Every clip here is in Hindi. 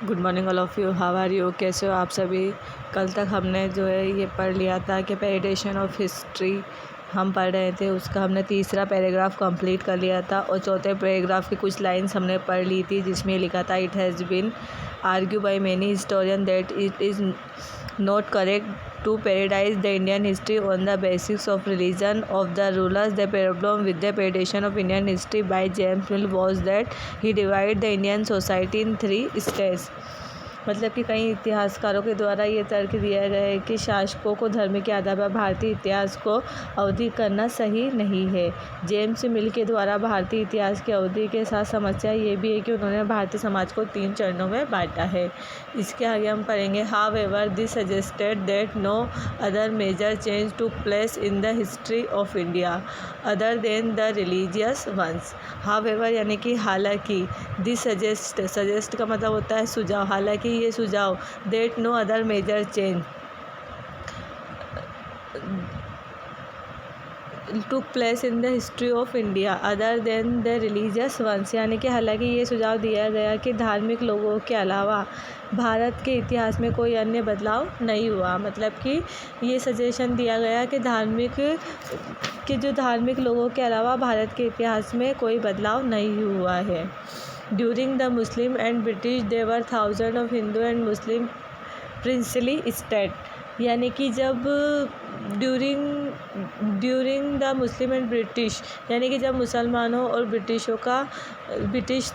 Good morning all of you, how are you, कैसे हो आप सभी। कल तक हमने जो है ये पढ़ लिया था कि पेरिडेशन ऑफ हिस्ट्री हम पढ़ रहे थे, उसका हमने तीसरा पैराग्राफ कंप्लीट कर लिया था और चौथे पैराग्राफ की कुछ लाइंस हमने पढ़ ली थी जिसमें लिखा था it has been argue by many historian that it is not correct to periodize the Indian history on the basis of religion of the rulers. The problem with the periodization of Indian history by James Mill was that he divided the Indian society in 3 stages. मतलब कि कई इतिहासकारों के द्वारा ये तर्क दिया गया है कि शासकों को धर्म के आधार पर भारतीय इतिहास को अवधि करना सही नहीं है। जेम्स मिल के द्वारा भारतीय इतिहास की अवधि के साथ समस्या ये भी है कि उन्होंने भारतीय समाज को 3 चरणों में बांटा है। इसके आगे हम पढ़ेंगे however this suggested that no other major change took place in the history of India other than the religious ones. However यानी कि हालांकि, दिस सजेस्ट का मतलब होता है सुझाव, हालांकि ये सुझाव, that no other major change took place in the history of India other than the religious ones, यानी कि हालांकि ये सुझाव दिया गया कि धार्मिक लोगों के अलावा भारत के इतिहास में कोई अन्य बदलाव नहीं हुआ। मतलब कि ये सजेशन दिया गया कि धार्मिक लोगों के अलावा भारत के इतिहास में कोई बदलाव नहीं हुआ है। During the Muslim and British there were thousand of Hindu and Muslim princely state, यानी कि जब during the Muslim and British, यानी कि जब मुसलमानों और ब्रिटिश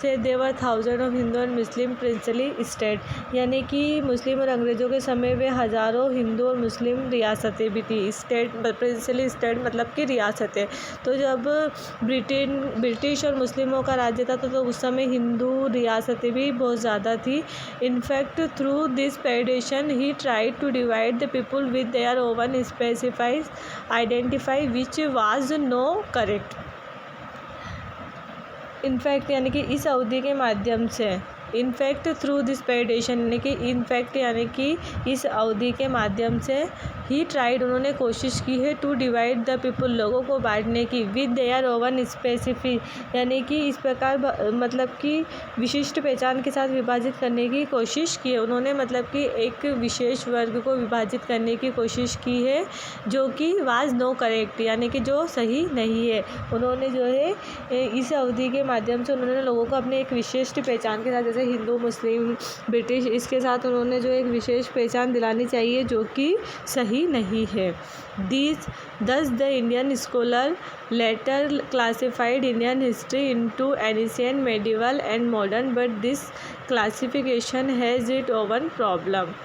थे, there were thousand of Hindu and Muslim princely state, यानी कि मुस्लिम और अंग्रेज़ों के समय वे हज़ारों हिंदू और मुस्लिम रियासतें भी थी। स्टेट प्रिंसली स्टेट मतलब कि रियासतें। तो जब ब्रिटिश और मुस्लिमों का राज्य था तो उस समय हिंदू रियासतें भी बहुत ज़्यादा थी। इनफैक्ट थ्रू दिस पेरिडेशन ही tried to divide the people with their own specified identify which was no correct. In fact यानी कि इस अवधि के माध्यम से, इनफैक्ट थ्रू दिस पेरिडेशन यानी कि इनफैक्ट यानी कि इस अवधि के माध्यम से ही ट्राइड उन्होंने कोशिश की है टू डिवाइड द पीपल लोगों को बांटने की, विद देयर ओवन स्पेसिफिक यानी कि इस प्रकार मतलब कि विशिष्ट पहचान के साथ विभाजित करने की कोशिश की है उन्होंने। मतलब कि एक विशेष वर्ग को विभाजित करने की कोशिश की है जो कि वाज नो करेक्ट, यानी कि जो सही नहीं है। उन्होंने जो है इस अवधि के माध्यम से उन्होंने लोगों को अपने एक विशिष्ट पहचान के साथ, जैसे हिंदू, मुस्लिम, ब्रिटिश, इसके साथ उन्होंने जो एक विशेष पहचान दिलानी चाहिए जो कि सही नहीं है। Thus the Indian scholar later classified Indian history into ancient, medieval and modern, but this classification has its own problem.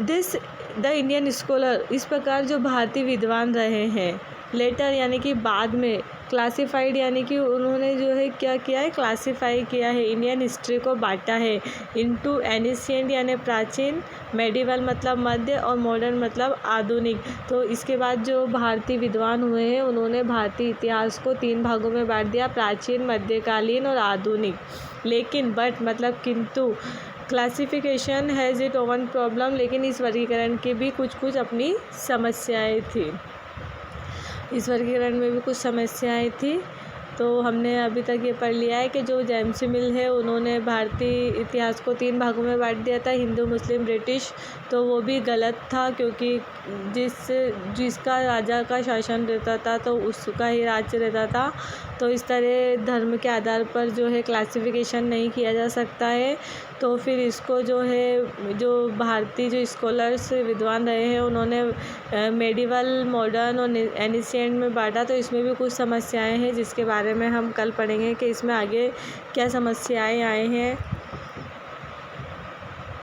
The Indian scholar, इस प्रकार जो भारतीय विद्वान रहे हैं, लेटर यानी कि बाद में, क्लासिफाइड यानी कि उन्होंने जो है क्या किया है, क्लासिफाई किया है, इंडियन हिस्ट्री को बांटा है इनटू एनिशिएंट यानी प्राचीन, मेडिवल मतलब मध्य और मॉडर्न मतलब आधुनिक। तो इसके बाद जो भारतीय विद्वान हुए हैं उन्होंने भारतीय इतिहास को 3 भागों में बांट दिया, प्राचीन, मध्यकालीन और आधुनिक। लेकिन बट मतलब किंतु classification has it oven problem, लेकिन इस वर्गीकरण की भी कुछ अपनी समस्याएं थी। इस वर्गीकरण में भी कुछ समस्याएं थी। तो हमने अभी तक ये पढ़ लिया है कि जो जेम्स मिल है उन्होंने भारतीय इतिहास को 3 भागों में बांट दिया था, हिंदू, मुस्लिम, ब्रिटिश। तो वो भी गलत था क्योंकि जिसका राजा का शासन रहता था तो उसका ही राज्य रहता था। तो इस तरह धर्म के आधार पर जो है क्लासिफिकेशन नहीं किया जा सकता है। तो फिर इसको जो है जो भारतीय जो स्कॉलर्स विद्वान रहे हैं उन्होंने मेडिवल, मॉडर्न और एनिशिएंट में बांटा। तो इसमें भी कुछ समस्याएं हैं जिसके बारे में हम कल पढ़ेंगे कि इसमें आगे क्या समस्याएं आए हैं।